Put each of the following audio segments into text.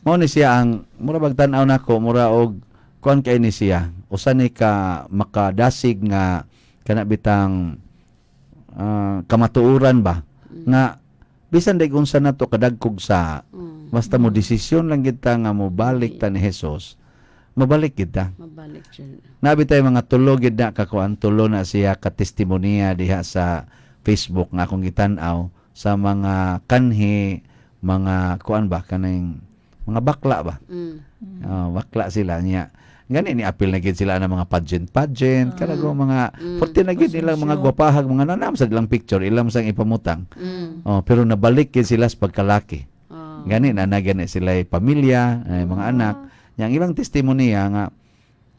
Mao ni siya ang mura bagtan-aw nako mura og kuan kay ni siya. Usa ni ka makadasig nga kana bitang kamatuoran ba nga bisan day unsa nato kadagkog sa basta mo desisyon lang kita nga mo balik ta ni Hesus. Mabalik kita. Mabalik siya. Nabi tayo mga tulo gid na kakuan tulo na siya ka testimonya diha sa Facebook nga akong gitan-aw sa mga kanhi mga kuan ba kanang mga bakla ba. Bakla sila niya. Gani ni apil na gid sila na mga pageant kanago mga porti na gid nilang mga gwapahag mga nanam sa ilang picture ilang sang ipamutang. Pero nabalik gid sila sa pagkalaki. Gani na gani sila pamilya, mga anak. Yang ilang testimonya nga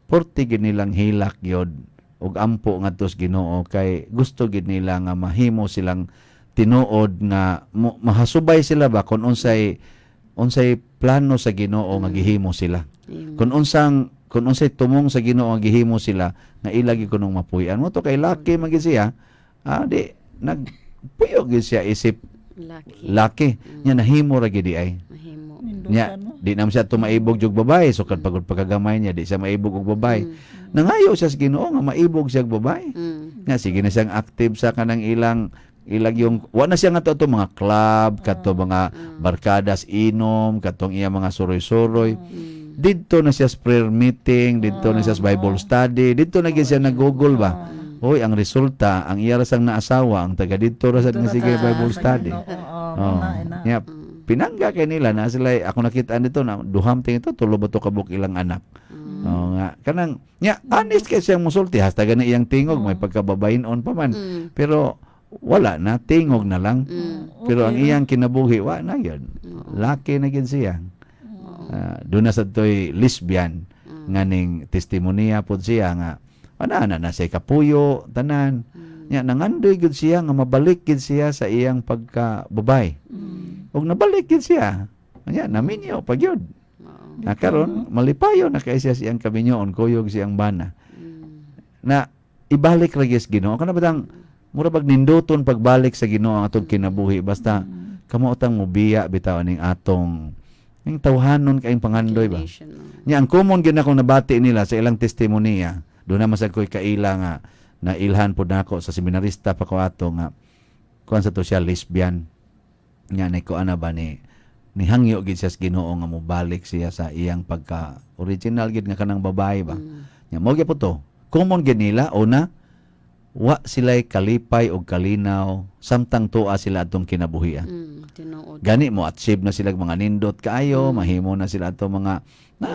porti gid nilang hilak yod ug ampo ngadtos Ginoo kay gusto gid nila nga mahimo silang tinuod nga mahasubay sila ba kun unsay plano sa Ginoo nga gihimo sila. Kun unsay tumong sa Ginoo nga gihimo sila nga ilagi kunong mapuy-an mo to kay laki man gid siya di nagpuyog gid siya isip laki nya nahimo ra gid ay. Nya di na siya tumaibog jug babae so kad pagod pagkagamay niya di siya maibog og babae. Nangayo siya sa Ginoo nga maibog siya og babae. Nga sige na siyang active sa kanang ilang yung wa na siya nga to mga club kato mga barkadas inom katong iya mga suroy-suroy. Didto na siya sa prayer meeting, didto na siya sa Bible study, didto na siya nag-Google ba. Hoy, ang resulta, ang iya rasang naasawa, ang taga didto ra sa sige Bible study. Nya pinangga kay nila na sila ako nakita dito na duham ting ito tulo ba to kabuk ilang anak. Nga kanang nya honest kay siyang musulti hasta gani iyang tingog may pagkababayin-on pa man. Pero wala na tingog na lang. Pero ang iyang kinabuhi wa na yun. Laki na gid siya. Doon na sa to'y lesbian nganing testimonya po siya nga ana na siya kapuyo tanan. Nya nangandoy gid siya nga mabalik gid siya sa iyang pagkababay. Ug nabalik gid siya. Nya naminyo pagyud. Karon malipayo na kay siya siyang kaminyoon kuyog siyang bana. Na ibalik ra gyud Ginoo. Kana batang mura pag ninduton pagbalik sa Ginoo ang atong kinabuhi basta kamo utang mobiya bitaw ning atong ning tawhanon kay pangandoy ba. Nya ang common gyud akong nabati nila sa ilang testimonya. Doon na masag ko'y kaila nga na ilhan po na ako sa seminarista pa ko ato nga kuan sa to siya lesbian. Nga ni ko ana ba ni hangyo gid siya sa Ginoo nga mobalik siya sa iyang pagka original gid nga kanang babae ba. Nya mo gyud po to. Common gid nila una wa sila'y kalipay o kalinaw samtang tuwa sila atong kinabuhi. Gani mo achieve na sila mga nindot kaayo, mahimo na sila atong mga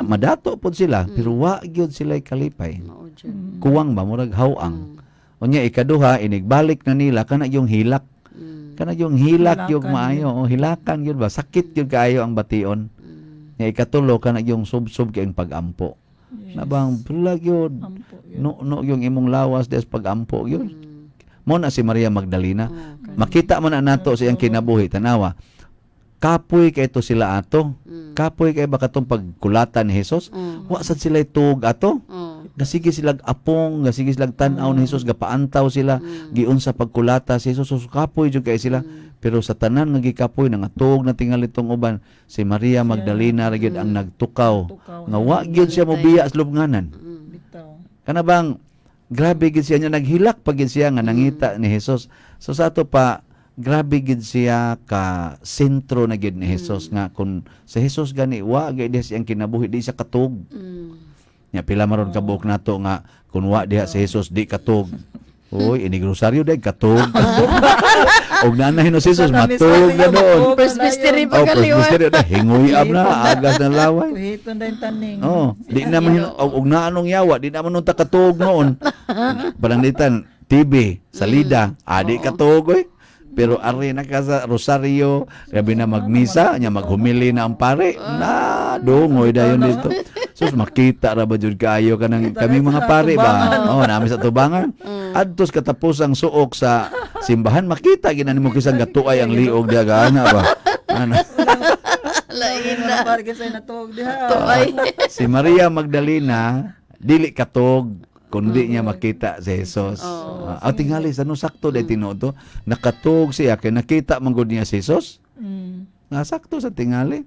madato pod sila pero wa gyud sila'y kalipay. Kuwang ba murag hawang. Unya ikaduha inigbalik na nila kana yung hilak. Kana yung hilak yung maayo, hilakan yun ba? Sakit yun kaayo ang bation. Nya ikatulo kana yung sub-sub kay ang pag-ampo. Nabang bulag yun. No yung imong lawas des pag-ampo yun. Mo na si Maria Magdalena. Makita man na nato sa iyang kinabuhi tanawa. Kapoy kay to sila ato. Kapoy kay baka tong pagkulatan ni Hesus. Wa sad sila tug ato. Gasige sila apong, gasige sila tan-aw ni Hesus, gapaantaw sila giun sa pagkulata si Hesus. Kapoy jud kay sila. Pero sa tanan nga gikapoy nangatog na tingali tong uban si Maria Magdalena ra gyud ang nagtukaw. Nga wa gyud siya mobiya sa lubnganan. Kana bang grabe gid siya nya naghilak pag gid siya nga nangita ni Hesus. So sa ato pa grabe gid siya ka sentro na gid ni Hesus nga kun sa Hesus gani wa gid siya ang kinabuhi di siya katog. Nya pila maron kabuok nato nga kun wa diha si Hesus di katog. Uy, ini grosaryo day katog. Og nanay no si Jesus matug ganoon. First mystery pa kaliwa. First mystery na hinguy ab na agas na laway. Hiton din taning. Di naman og naanong yawa, di naman nung takatug noon. Palangitan TV, salida, adi katug oy. Pero ari na ka sa rosaryo, gabi na magmisa, nya maghumili na ang pare. Na dungoy dayon dito. Sus makita ra ba jud kaayo kanang kaming mga pare ba? Nami sa tubangan. Adtos katapusang suok sa simbahan makita ginan mo kisang gatuay ang liog diha gana ba. Ano? Lain na parke sa natog diha. Si Maria Magdalena dili katog kundi niya makita si Jesus. Tingali sa no sakto day tinuod to nakatog siya kay nakita man gud niya si Jesus. nga sakto sa tingali.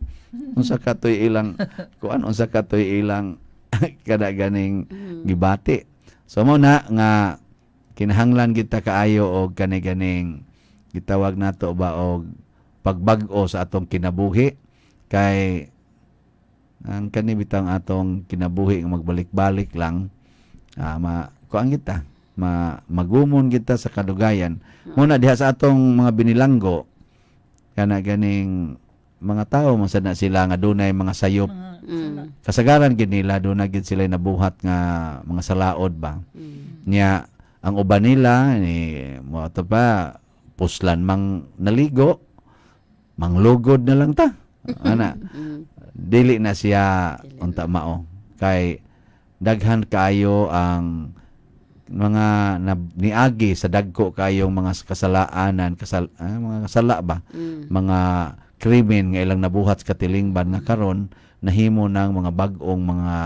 Unsa katoy ilang unsa katoy ilang kada ganing gibati. So mo na nga kinahanglan kita kaayo og kani-ganing gitawag nato ba og pagbag-o sa atong kinabuhi kay ang kani bitang atong kinabuhi nga magbalik-balik lang kuan kita magumon kita sa kadugayan. Muna diha sa atong mga binilanggo kana ganing mga tao man sad na sila nga dunay mga sayop. Kasagaran gid nila dunay gid sila nabuhat nga mga salaod ba. Nya ang uban nila ni mo ato pa puslan mang naligo manglugod na lang ta. Ana dili na siya unta mao kay daghan kayo ang mga niagi sa dagko kayong mga kasalaanan mga kasala ba mga krimen nga ilang nabuhat sa katilingban nga karon nahimo ng mga bag-ong mga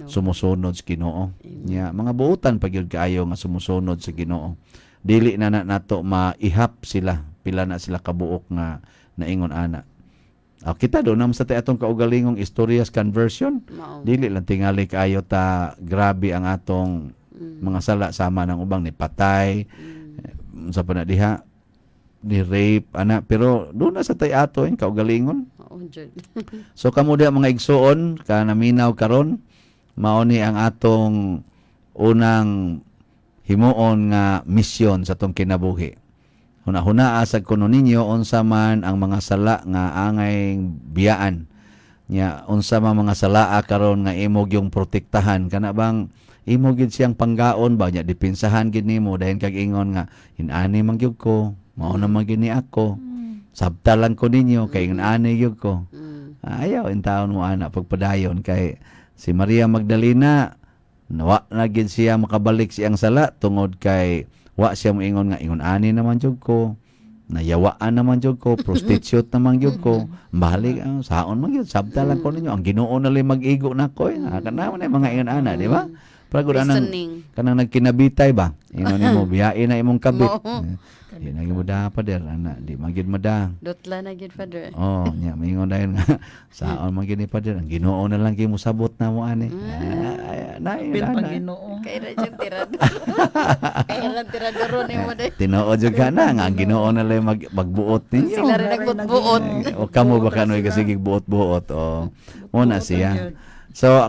sumusunod sa Ginoo nya mga buutan pagyud kaayo nga sumusunod sa Ginoo dili na nato maihap sila pila na sila kabuok nga naingon ana. Kita do naman sa atong kaugalingong istorya sa conversion. Dili lang tingali kaayo ta grabe ang atong mga sala sama ng ubang ni patay sa panadiha ni rape ana pero do na sa tay ato yung kaugalingon. So kamo diha mga igsuon ka naminaw karon mao ni ang atong unang himuon nga misyon sa atong kinabuhi. Huna-huna asag kuno ninyo unsa man ang mga sala nga angay biyaan. Nya unsa man mga sala karon nga imo gyung protektahan kana bang imo gid siyang panggaon ba nya dipinsahan gid nimo dayon kag ingon nga inani man gyud ko mao na man gini ako. Sabtalan ko ninyo kay inani gyud ko. Ayaw in taon mo ana pagpadayon kay si Maria Magdalena nawa na gid siya makabalik siyang sala tungod kay wa siya moingon nga ingon ani naman jud ko nayawaan naman jud ko prostitute naman jud ko balik saon man gyud sabtalan ko ninyo ang Ginoo na lang mag-igo nako kana man mga ingon ana di ba pagod anang kanang nagkinabitay ba ingon nimo biyain na imong kabit di na gyud pader ana di magid madang Dotla na gid father. nya mingon dayon nga saon man gid ni pader ang Ginoo na lang kay mo sabot na mo ani Pil pang Ginoo. Kay ra jud tirado. Kay ra tirado ni mo day. Tinuod jud ka na nga ang Ginoo na lang magbuot ninyo. Sila rin nagbutbuot. O kamo ba kanoy kasi buot-buot o mo na siya. So